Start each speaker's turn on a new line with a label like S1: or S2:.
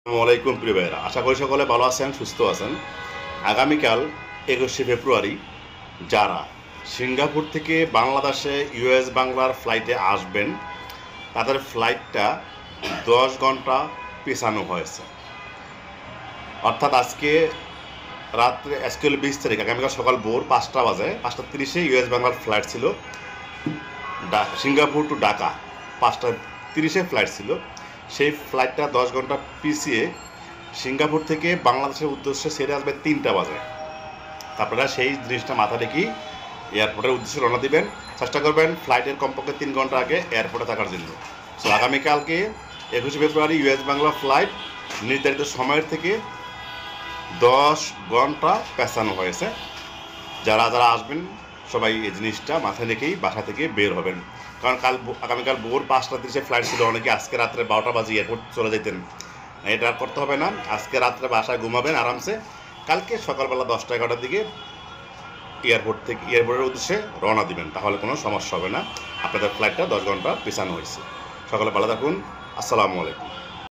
S1: আসসালামাইকুম প্রিয় ভাইয়েরা, আশা করি সকলে ভালো আছেন, সুস্থ আছেন। আগামীকাল 21শে ফেব্রুয়ারি যারা সিঙ্গাপুর থেকে বাংলাদেশে ইউএস বাংলার ফ্লাইটে আসবেন তাদের ফ্লাইটটা 10 ঘন্টা পেছানো হয়েছে। অর্থাৎ আজকে রাত্রে হলো 20 তারিখ, আগামীকাল সকাল ভোর 5টা বাজে 5:30 ইউএস বাংলার ফ্লাইট ছিল, সিঙ্গাপুর টু ঢাকা 5:30 ফ্লাইট ছিল। সেই ফ্লাইটটা 10 ঘন্টা পিছিয়ে সিঙ্গাপুর থেকে বাংলাদেশের উদ্দেশ্যে ছেড়ে আসবে 3টা বাজে। আপনারা সেই জিনিসটা মাথা রেখেই এয়ারপোর্টের উদ্দেশ্যে রওনা দিবেন। চেষ্টা করবেন ফ্লাইটের কমপক্ষে 3 ঘন্টা আগে এয়ারপোর্টে থাকার জন্য। সো আগামীকালকে 21শে ফেব্রুয়ারি ইউএস বাংলা ফ্লাইট নির্ধারিত সময়ের থেকে 10 ঘন্টা পেছানো হয়েছে। যারা যারা আসবেন সবাই এই জিনিসটা মাথায় রেখেই বাসা থেকে বের হবেন, কারণ আগামীকাল ভোর 5:30 ফ্লাইট ছিল। অনেকে আজকে রাত্রে 12টা বাজে এয়ারপোর্ট চলে যেতেন, এটা করতে হবে না। আজকে রাত্রে বাসায় ঘুমাবেন আরামসে, কালকে সকালবেলা 10টা-11টার দিকে এয়ারপোর্টের উদ্দেশ্যে রওনা দিবেন, তাহলে কোনো সমস্যা হবে না। আপনাদের ফ্লাইটটা 10 ঘন্টা পেছানো হয়েছে। সকালে ভালো থাকুন। আসসালামু আলাইকুম।